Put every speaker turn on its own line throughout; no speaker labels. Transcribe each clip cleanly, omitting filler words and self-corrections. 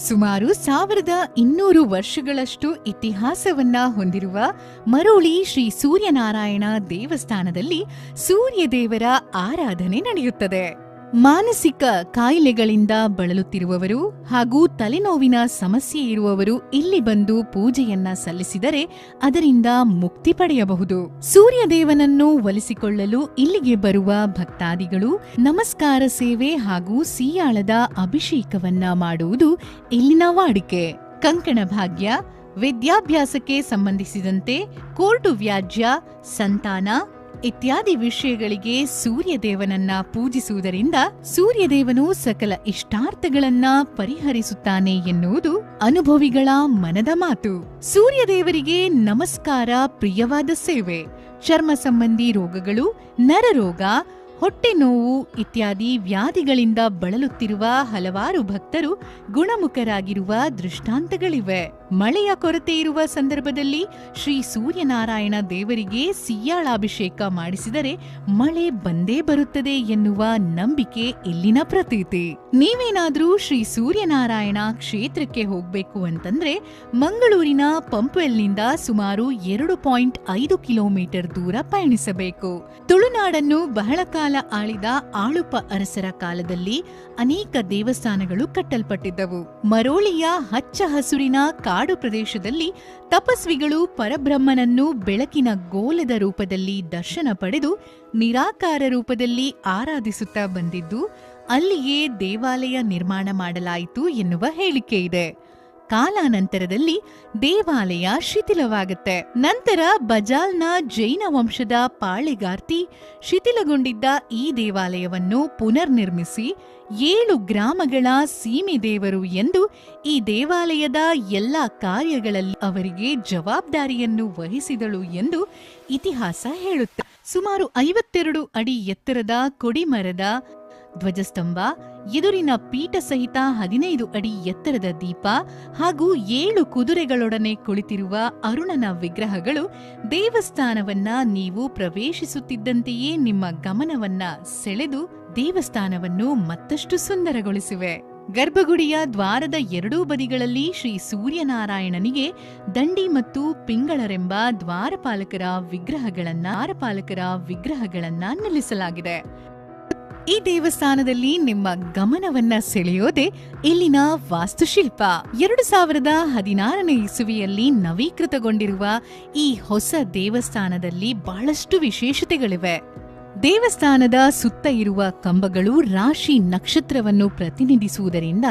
ಸುಮಾರು 1200 ವರ್ಷಗಳಷ್ಟು ಇತಿಹಾಸವನ್ನ ಹೊಂದಿರುವ ಮರೋಳಿ ಶ್ರೀ ಸೂರ್ಯನಾರಾಯಣ ದೇವಸ್ಥಾನದಲ್ಲಿ ಸೂರ್ಯದೇವರ ಆರಾಧನೆ ನಡೆಯುತ್ತದೆ. ಮಾನಸಿಕ ಕಾಯಿಲೆಗಳಿಂದ ಬಳಲುತ್ತಿರುವವರು ಹಾಗೂ ತಲೆನೋವಿನ ಸಮಸ್ಯೆ ಇರುವವರು ಇಲ್ಲಿ ಬಂದು ಪೂಜೆಯನ್ನ ಸಲ್ಲಿಸಿದರೆ ಅದರಿಂದ ಮುಕ್ತಿ ಪಡೆಯಬಹುದು. ಸೂರ್ಯದೇವನನ್ನು ಒಲಿಸಿಕೊಳ್ಳಲು ಇಲ್ಲಿಗೆ ಬರುವ ಭಕ್ತಾದಿಗಳು ನಮಸ್ಕಾರ ಸೇವೆ ಹಾಗೂ ಸಿಯಾಳದ ಅಭಿಷೇಕವನ್ನ ಮಾಡುವುದು ಇಲ್ಲಿನ ವಾಡಿಕೆ. ಕಂಕಣ ಭಾಗ್ಯ, ವಿದ್ಯಾಭ್ಯಾಸಕ್ಕೆ ಸಂಬಂಧಿಸಿದಂತೆ ಕೋರ್ಟು ವ್ಯಾಜ್ಯ, ಸಂತಾನ ಇತ್ಯಾದಿ ವಿಷಯಗಳಿಗೆ ಸೂರ್ಯದೇವನನ್ನ ಪೂಜಿಸುವುದರಿಂದ ಸೂರ್ಯದೇವನು ಸಕಲ ಇಷ್ಟಾರ್ಥಗಳನ್ನ ಪರಿಹರಿಸುತ್ತಾನೆ ಎನ್ನುವುದು ಅನುಭವಿಗಳ ಮನದ ಮಾತು. ಸೂರ್ಯದೇವರಿಗೆ ನಮಸ್ಕಾರ ಪ್ರಿಯವಾದ ಸೇವೆ. ಚರ್ಮ ಸಂಬಂಧಿ ರೋಗಗಳು, ನರರೋಗ, ಹೊಟ್ಟೆ ನೋವು ಇತ್ಯಾದಿ ವ್ಯಾಧಿಗಳಿಂದ ಬಳಲುತ್ತಿರುವ ಹಲವಾರು ಭಕ್ತರು ಗುಣಮುಖರಾಗಿರುವ ದೃಷ್ಟಾಂತಗಳಿವೆ. ಮಳೆಯ ಕೊರತೆ ಇರುವ ಸಂದರ್ಭದಲ್ಲಿ ಶ್ರೀ ಸೂರ್ಯನಾರಾಯಣ ದೇವರಿಗೆ ಸಿಯಾಳಾಭಿಷೇಕ ಮಾಡಿಸಿದರೆ ಮಳೆ ಬಂದೇ ಬರುತ್ತದೆ ಎನ್ನುವ ನಂಬಿಕೆ ಇಲ್ಲಿನ ಪ್ರತೀತಿ. ನೀವೇನಾದ್ರೂ ಶ್ರೀ ಸೂರ್ಯನಾರಾಯಣ ಕ್ಷೇತ್ರಕ್ಕೆ ಹೋಗ್ಬೇಕು ಅಂತಂದ್ರೆ ಮಂಗಳೂರಿನ ಪಂಪ್ವೆಲ್ನಿಂದ ಸುಮಾರು 2.5 ಕಿಲೋಮೀಟರ್ ದೂರ ಪಯಣಿಸಬೇಕು. ತುಳುನಾಡನ್ನು ಬಹಳ ಕಾಲ ಆಳಿದ ಆಳುಪ ಅರಸರ ಕಾಲದಲ್ಲಿ ಅನೇಕ ದೇವಸ್ಥಾನಗಳು ಕಟ್ಟಲ್ಪಟ್ಟಿದ್ದವು. ಮರೋಳಿಯ ಹಚ್ಚ ಹಸುರಿನ ಕಾಡು ಪ್ರದೇಶದಲ್ಲಿ ತಪಸ್ವಿಗಳು ಪರಬ್ರಹ್ಮನನ್ನು ಬೆಳಕಿನ ಗೋಲದ ರೂಪದಲ್ಲಿ ದರ್ಶನ ಪಡೆದು ನಿರಾಕಾರ ರೂಪದಲ್ಲಿ ಆರಾಧಿಸುತ್ತಾ ಬಂದಿದ್ದು ಅಲ್ಲಿಯೇ ದೇವಾಲಯ ನಿರ್ಮಾಣ ಮಾಡಲಾಯಿತು ಎನ್ನುವ ಹೇಳಿಕೆ ಇದೆ. ಕಾಲಾನಂತರದಲ್ಲಿ ದೇವಾಲಯ ಶಿಥಿಲವಾಗುತ್ತೆ. ನಂತರ ಬಜಾಲ್ನ ಜೈನ ವಂಶದ ಪಾಳೆಗಾರ್ತಿ ಶಿಥಿಲಗೊಂಡಿದ್ದ ಈ ದೇವಾಲಯವನ್ನು ಪುನರ್ನಿರ್ಮಿಸಿ 7 ಗ್ರಾಮಗಳ ಸೀಮೆ ದೇವರು ಎಂದು ಈ ದೇವಾಲಯದ ಎಲ್ಲ ಕಾರ್ಯಗಳಲ್ಲಿ ಅವರಿಗೆ ಜವಾಬ್ದಾರಿಯನ್ನು ವಹಿಸಿದಳು ಎಂದು ಇತಿಹಾಸ ಹೇಳುತ್ತೆ. ಸುಮಾರು 52 ಅಡಿ ಎತ್ತರದ ಕೊಡಿಮರದ ಧ್ವಜಸ್ತಂಭ, ಎದುರಿನ ಪೀಠ ಸಹಿತ 15 ಅಡಿ ಎತ್ತರದ ದೀಪ ಹಾಗೂ 7 ಕುದುರೆಗಳೊಡನೆ ಕುಳಿತಿರುವ ಅರುಣನ ವಿಗ್ರಹಗಳು ದೇವಸ್ಥಾನವನ್ನ ನೀವು ಪ್ರವೇಶಿಸುತ್ತಿದ್ದಂತೆಯೇ ನಿಮ್ಮ ಗಮನವನ್ನ ಸೆಳೆದು ದೇವಸ್ಥಾನವನ್ನು ಮತ್ತಷ್ಟು ಸುಂದರಗೊಳಿಸಿವೆ. ಗರ್ಭಗುಡಿಯ ದ್ವಾರದ 2 ಬದಿಗಳಲ್ಲಿ ಶ್ರೀ ಸೂರ್ಯನಾರಾಯಣನಿಗೆ ದಂಡಿ ಮತ್ತು ಪಿಂಗಳರೆಂಬ ದ್ವಾರಪಾಲಕರ ವಿಗ್ರಹಗಳನ್ನ ನಿಲ್ಲಿಸಲಾಗಿದೆ. ಈ ದೇವಸ್ಥಾನದಲ್ಲಿ ನಿಮ್ಮ ಗಮನವನ್ನ ಸೆಳೆಯೋದೆ ಇಲ್ಲಿನ ವಾಸ್ತುಶಿಲ್ಪ. 2016ನೇ ಇಸುವಿಯಲ್ಲಿ ನವೀಕೃತಗೊಂಡಿರುವ ಈ ಹೊಸ ದೇವಸ್ಥಾನದಲ್ಲಿ ಬಹಳಷ್ಟು ವಿಶೇಷತೆಗಳಿವೆ. ದೇವಸ್ಥಾನದ ಸುತ್ತ ಇರುವ ಕಂಬಗಳು ರಾಶಿ ನಕ್ಷತ್ರವನ್ನು ಪ್ರತಿನಿಧಿಸುವುದರಿಂದ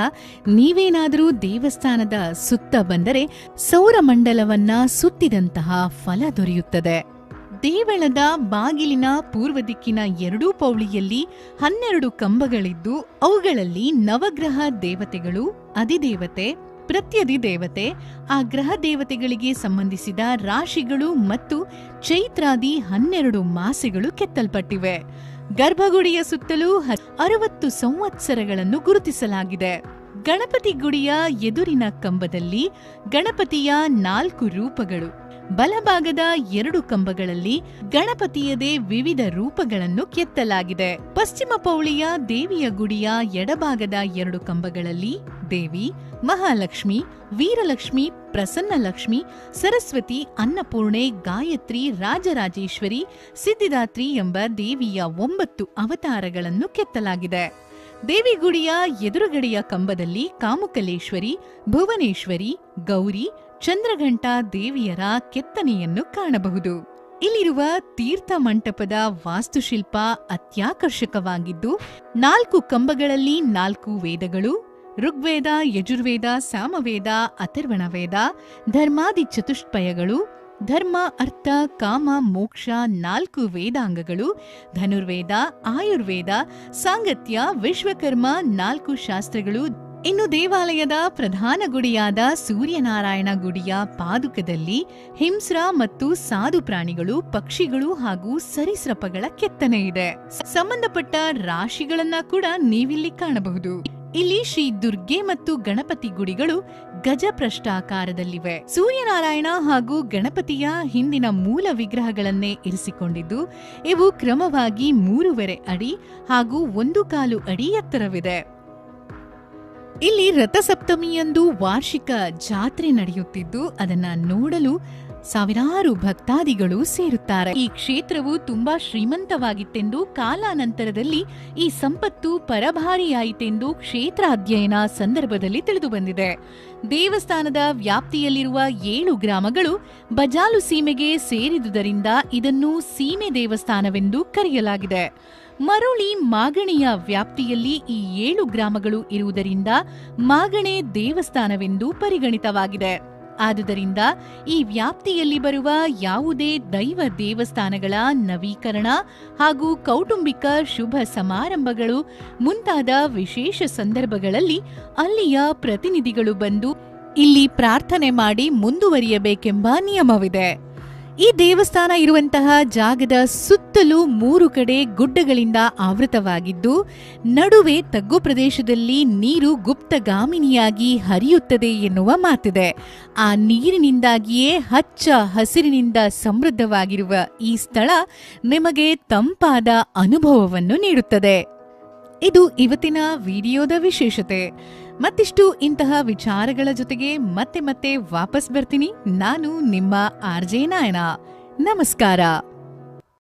ನೀವೇನಾದರೂ ದೇವಸ್ಥಾನದ ಸುತ್ತ ಬಂದರೆ ಸೌರಮಂಡಲವನ್ನ ಸುತ್ತಿದಂತಹ ಫಲ ದೊರೆಯುತ್ತದೆ. ದೇವಳದ ಬಾಗಿಲಿನ ಪೂರ್ವ ದಿಕ್ಕಿನ 2 ಪೌಳಿಯಲ್ಲಿ 12 ಕಂಬಗಳಿದ್ದು ಅವುಗಳಲ್ಲಿ ನವಗ್ರಹ ದೇವತೆಗಳು, ಅಧಿದೇವತೆ, ಪ್ರತ್ಯಧಿದೇವತೆ, ಆ ಗ್ರಹ ದೇವತೆಗಳಿಗೆ ಸಂಬಂಧಿಸಿದ ರಾಶಿಗಳು ಮತ್ತು ಚೈತ್ರಾದಿ 12 ಮಾಸೆಗಳು ಕೆತ್ತಲ್ಪಟ್ಟಿವೆ. ಗರ್ಭಗುಡಿಯ ಸುತ್ತಲೂ 60 ಸಂವತ್ಸರಗಳನ್ನು ಗುರುತಿಸಲಾಗಿದೆ. ಗಣಪತಿ ಗುಡಿಯ ಎದುರಿನ ಕಂಬದಲ್ಲಿ ಗಣಪತಿಯ 4 ರೂಪಗಳು, ಬಲಭಾಗದ 2 ಕಂಬಗಳಲ್ಲಿ ಗಣಪತಿಯದೇ ವಿವಿಧ ರೂಪಗಳನ್ನು ಕೆತ್ತಲಾಗಿದೆ. ಪಶ್ಚಿಮ ಪೌಳಿಯ ದೇವಿಯ ಗುಡಿಯ ಎಡಭಾಗದ 2 ಕಂಬಗಳಲ್ಲಿ ದೇವಿ, ಮಹಾಲಕ್ಷ್ಮಿ, ವೀರಲಕ್ಷ್ಮಿ, ಪ್ರಸನ್ನಲಕ್ಷ್ಮಿ, ಸರಸ್ವತಿ, ಅನ್ನಪೂರ್ಣೆ, ಗಾಯತ್ರಿ, ರಾಜರಾಜೇಶ್ವರಿ, ಸಿದ್ಧಿದಾತ್ರಿ ಎಂಬ ದೇವಿಯ 9 ಅವತಾರಗಳನ್ನು ಕೆತ್ತಲಾಗಿದೆ. ದೇವಿಗುಡಿಯ ಎದುರುಗಡೆಯ ಕಂಬದಲ್ಲಿ ಕಾಮುಕಲೇಶ್ವರಿ, ಭುವನೇಶ್ವರಿ, ಗೌರಿ, ಚಂದ್ರಘಂಟ ದೇವಿಯರ ಕೆತ್ತನೆಯನ್ನು ಕಾಣಬಹುದು. ಇಲ್ಲಿರುವ ತೀರ್ಥ ಮಂಟಪದ ವಾಸ್ತುಶಿಲ್ಪ ಅತ್ಯಾಕರ್ಷಕವಾಗಿದ್ದು 4 ಕಂಬಗಳಲ್ಲಿ 4 ವೇದಗಳು, ಋಗ್ವೇದ, ಯಜುರ್ವೇದ, ಸಾಮವೇದ, ಅಥರ್ವಣ ವೇದ, ಧರ್ಮಾದಿ ಚತುಷ್ಪಯಗಳು, ಧರ್ಮ, ಅರ್ಥ, ಕಾಮ, ಮೋಕ್ಷ 4 ವೇದಾಂಗಗಳು, ಧನುರ್ವೇದ, ಆಯುರ್ವೇದ, ಸಾಂಗತ್ಯ, ವಿಶ್ವಕರ್ಮ 4 ಶಾಸ್ತ್ರಗಳು. ಇನ್ನು ದೇವಾಲಯದ ಪ್ರಧಾನ ಗುಡಿಯಾದ ಸೂರ್ಯನಾರಾಯಣ ಗುಡಿಯ ಪಾದುಕದಲ್ಲಿ ಹಿಂಸ್ರ ಮತ್ತು ಸಾಧು ಪ್ರಾಣಿಗಳು, ಪಕ್ಷಿಗಳು ಹಾಗೂ ಸರೀಸೃಪಗಳ ಕೆತ್ತನೆ ಇದೆ. ಸಂಬಂಧಪಟ್ಟ ರಾಶಿಗಳನ್ನ ಕೂಡ ನೀವಿಲ್ಲಿ ಕಾಣಬಹುದು. ಇಲ್ಲಿ ಶ್ರೀ ದುರ್ಗೆ ಮತ್ತು ಗಣಪತಿ ಗುಡಿಗಳು ಗಜಪ್ರಷ್ಟಾಕಾರದಲ್ಲಿವೆ. ಸೂರ್ಯನಾರಾಯಣ ಹಾಗೂ ಗಣಪತಿಯ ಹಿಂದಿನ ಮೂಲ ವಿಗ್ರಹಗಳನ್ನೇ ಇರಿಸಿಕೊಂಡಿದ್ದು ಇವು ಕ್ರಮವಾಗಿ 3.5 ಅಡಿ ಹಾಗೂ 1.25 ಅಡಿ ಎತ್ತರವಿದೆ. ಇಲ್ಲಿ ರಥಸಪ್ತಮಿಯಂದು ವಾರ್ಷಿಕ ಜಾತ್ರೆ ನಡೆಯುತ್ತಿದ್ದು ಅದನ್ನ ನೋಡಲು ಸಾವಿರಾರು ಭಕ್ತಾದಿಗಳು ಸೇರುತ್ತಾರೆ. ಈ ಕ್ಷೇತ್ರವು ತುಂಬಾ ಶ್ರೀಮಂತವಾಗಿತ್ತೆಂದು ಕಾಲಾನಂತರದಲ್ಲಿ ಈ ಸಂಪತ್ತು ಪರಭಾರಿಯಾಯಿತೆಂದು ಕ್ಷೇತ್ರಾಧ್ಯಯನ ಸಂದರ್ಭದಲ್ಲಿ ತಿಳಿದುಬಂದಿದೆ. ದೇವಸ್ಥಾನದ ವ್ಯಾಪ್ತಿಯಲ್ಲಿರುವ 7 ಗ್ರಾಮಗಳು ಬಜಾಲು ಸೀಮೆಗೆ ಸೇರಿದುದರಿಂದ ಇದನ್ನು ಸೀಮೆ ದೇವಸ್ಥಾನವೆಂದು ಕರೆಯಲಾಗಿದೆ. ಮರುಳಿ ಮಾಗಣೆಯ ವ್ಯಾಪ್ತಿಯಲ್ಲಿ ಈ 7 ಗ್ರಾಮಗಳು ಇರುವುದರಿಂದ ಮಾಗಣೆ ದೇವಸ್ಥಾನವೆಂದು ಪರಿಗಣಿತವಾಗಿದೆ. ಆದುದರಿಂದ ಈ ವ್ಯಾಪ್ತಿಯಲ್ಲಿ ಬರುವ ಯಾವುದೇ ದೈವ ದೇವಸ್ಥಾನಗಳ ನವೀಕರಣ ಹಾಗೂ ಕೌಟುಂಬಿಕ ಶುಭ ಸಮಾರಂಭಗಳು ಮುಂತಾದ ವಿಶೇಷ ಸಂದರ್ಭಗಳಲ್ಲಿ ಅಲ್ಲಿಯ ಪ್ರತಿನಿಧಿಗಳು ಬಂದು ಇಲ್ಲಿ ಪ್ರಾರ್ಥನೆ ಮಾಡಿ ಮುಂದುವರಿಯಬೇಕೆಂಬ ನಿಯಮವಿದೆ. ಈ ದೇವಸ್ಥಾನ ಇರುವಂತಹ ಜಾಗದ ಸುತ್ತಲೂ 3 ಕಡೆ ಗುಡ್ಡಗಳಿಂದ ಆವೃತವಾಗಿದ್ದು ನಡುವೆ ತಗ್ಗು ಪ್ರದೇಶದಲ್ಲಿ ನೀರು ಗುಪ್ತಗಾಮಿನಿಯಾಗಿ ಹರಿಯುತ್ತದೆ ಎನ್ನುವ ಮಾತಿದೆ. ಆ ನೀರಿನಿಂದಾಗಿಯೇ ಹಚ್ಚ ಹಸಿರಿನಿಂದ ಸಮೃದ್ಧವಾಗಿರುವ ಈ ಸ್ಥಳ ನಿಮಗೆ ತಂಪಾದ ಅನುಭವವನ್ನು ನೀಡುತ್ತದೆ. ಇದು ಇವತ್ತಿನ ವಿಡಿಯೋದ ವಿಶೇಷತೆ. ಮತ್ತಿಷ್ಟು ಇಂತಹ ವಿಚಾರಗಳ ಜೊತೆಗೆ ಮತ್ತೆ ವಾಪಸ್ ಬರ್ತೀನಿ. ನಾನು ನಿಮ್ಮ ಆರ್ಜೆ ನಾಯನ. ನಮಸ್ಕಾರ.